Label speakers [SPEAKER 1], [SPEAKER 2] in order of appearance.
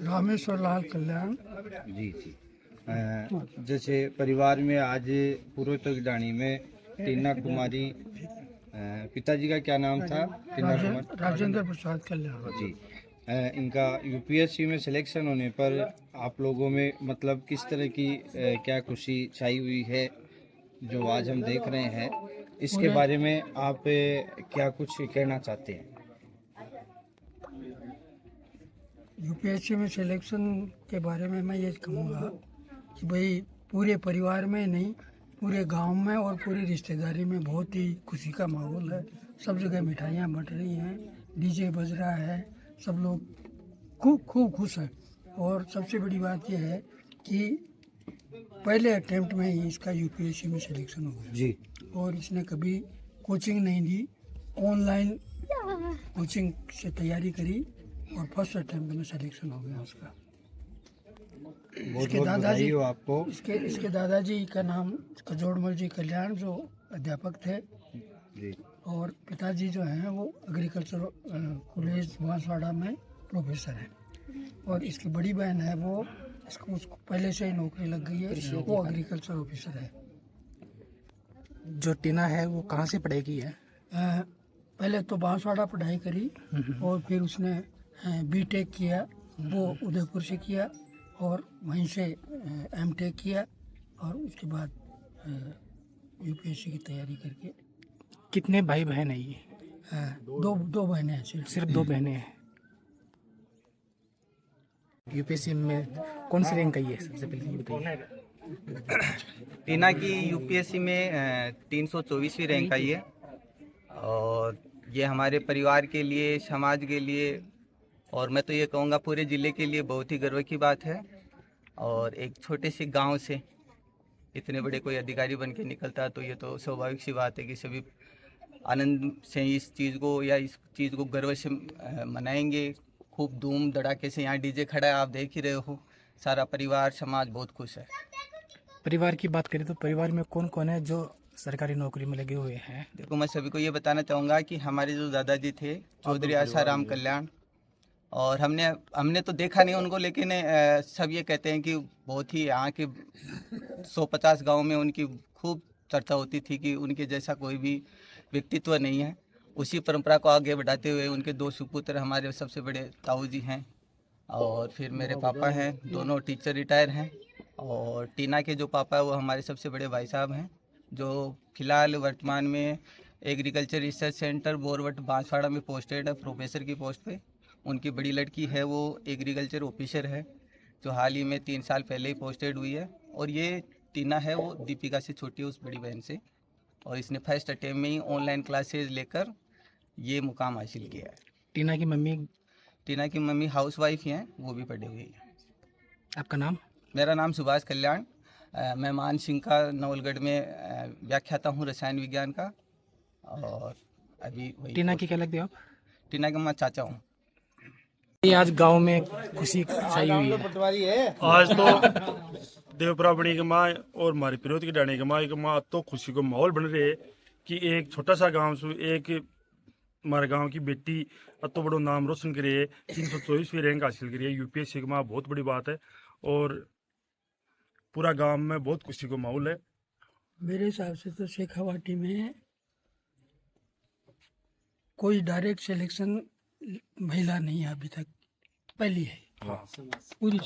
[SPEAKER 1] रामेश्वर लाल कल्याण।
[SPEAKER 2] जी जी। जैसे परिवार में आज पूर्वोत्तर डाणी में टीना कुमारी, पिताजी का क्या नाम था? टीना कुमार
[SPEAKER 1] राजेंद्र प्रसाद कल्याण
[SPEAKER 2] जी। इनका यूपीएससी में सिलेक्शन होने पर आप लोगों में मतलब किस तरह की क्या खुशी छाई हुई है जो आज हम देख रहे हैं, इसके बारे में आप क्या कुछ कहना चाहते हैं?
[SPEAKER 1] यूपीएससी में सिलेक्शन के बारे में मैं ये कहूँगा कि भाई पूरे परिवार में नहीं, पूरे गांव में और पूरी रिश्तेदारी में बहुत ही खुशी का माहौल है। सब जगह मिठाइयाँ बंट रही हैं, डीजे बज रहा है, सब लोग खूब खुश हैं। और सबसे बड़ी बात यह है कि पहले अटेम्प्ट में ही इसका यूपीएससी में सिलेक्शन हो गया
[SPEAKER 2] जी। और
[SPEAKER 1] इसने कभी कोचिंग नहीं दी, ऑनलाइन कोचिंग से तैयारी करी और फर्स्ट अटेम्प्ट में सिलेक्शन हो गया उसका। इसके दादाजी
[SPEAKER 2] आपको
[SPEAKER 1] इसके दादाजी का नाम कजोड़मल जी कल्याण, जो अध्यापक थे
[SPEAKER 2] जी। और
[SPEAKER 1] पिताजी जो हैं वो एग्रीकल्चर कॉलेज बांसवाड़ा में प्रोफेसर हैं। और इसकी बड़ी बहन है वो उसको पहले से ही नौकरी लग गई है, वो एग्रीकल्चर ऑफिसर है।
[SPEAKER 3] जो टीना है वो कहाँ से पढ़ाई की है?
[SPEAKER 1] पहले तो बांसवाड़ा पढ़ाई करी और फिर उसने बीटेक किया, वो उदयपुर से किया और वहीं से एमटेक किया और उसके बाद यूपीएससी की तैयारी करके।
[SPEAKER 3] कितने भाई बहन है ये?
[SPEAKER 1] दो बहनें हैं।
[SPEAKER 3] सिर्फ दो बहनें हैं। यूपीएससी में कौन सी रैंक आई है सबसे पहले ये बताइए।
[SPEAKER 4] टीना की यूपीएससी में 324वीं रैंक आई है और ये हमारे परिवार के लिए, समाज के लिए और मैं तो ये कहूँगा पूरे ज़िले के लिए बहुत ही गर्व की बात है। और एक छोटे से गांव से इतने बड़े कोई अधिकारी बन के निकलता तो ये तो स्वाभाविक सी बात है कि सभी आनंद से इस चीज़ को या इस चीज़ को गर्व से मनाएंगे। खूब धूम धड़ाके से यहाँ डीजे खड़ा है, आप देख ही रहे हो। सारा परिवार समाज बहुत खुश है।
[SPEAKER 3] परिवार की बात करें तो परिवार में कौन कौन है जो सरकारी नौकरी में लगे हुए हैं?
[SPEAKER 4] देखो, मैं सभी को ये बताना चाहूँगा कि हमारे जो दादाजी थे चौधरी आसाराम कल्याण, और हमने तो देखा नहीं उनको, लेकिन सब ये कहते हैं कि बहुत ही यहाँ के 150 गांव में उनकी खूब चर्चा होती थी कि उनके जैसा कोई भी व्यक्तित्व नहीं है। उसी परंपरा को आगे बढ़ाते हुए उनके दो सुपुत्र हमारे सबसे बड़े ताऊ जी हैं और फिर मेरे पापा हैं, दोनों टीचर रिटायर हैं। और टीना के जो पापा है वो हमारे सबसे बड़े भाई साहब हैं, जो फिलहाल वर्तमान में एग्रीकल्चर रिसर्च सेंटर बोरवट बांसवाड़ा में पोस्टेड है, प्रोफेसर की पोस्ट पे। उनकी बड़ी लड़की है वो एग्रीकल्चर ऑफिसर है, जो हाल ही में 3 साल पहले ही पोस्टेड हुई है। और ये टीना है वो दीपिका से छोटी है, उस बड़ी बहन से, और इसने फर्स्ट अटेम्प्ट में ही ऑनलाइन क्लासेज लेकर ये मुकाम हासिल किया है।
[SPEAKER 3] टीना की मम्मी
[SPEAKER 4] हाउस वाइफ ही हैं, वो भी पढ़ी हुई है।
[SPEAKER 3] आपका नाम?
[SPEAKER 4] मेरा नाम सुभाष कल्याण। मैं मान सिंह का नवलगढ़ में व्याख्याता हूँ रसायन विज्ञान का। और अभी
[SPEAKER 3] टीना की क्या लगती है आप?
[SPEAKER 4] टीना का मैं चाचा हूँ।
[SPEAKER 3] आज गांव में खुशी छाई हुई है।
[SPEAKER 5] आज तो देवपुरा बनी के माँ और हमारी पिरोत की डाणी के माँ तो खुशी को माहौल बन रहे है कि एक छोटा सा गांव से एक हमारे गांव की बेटी तो बड़ो नाम रोशन करे, 324वीं रैंक हासिल करी है यूपीएससी के माँ, बहुत बड़ी बात है। और पूरा गांव में बहुत खुशी को माहौल है।
[SPEAKER 1] मेरे हिसाब से तो शेखावाटी में कोई डायरेक्ट सिलेक्शन महिला नहीं है अभी तक, पहली है पूरी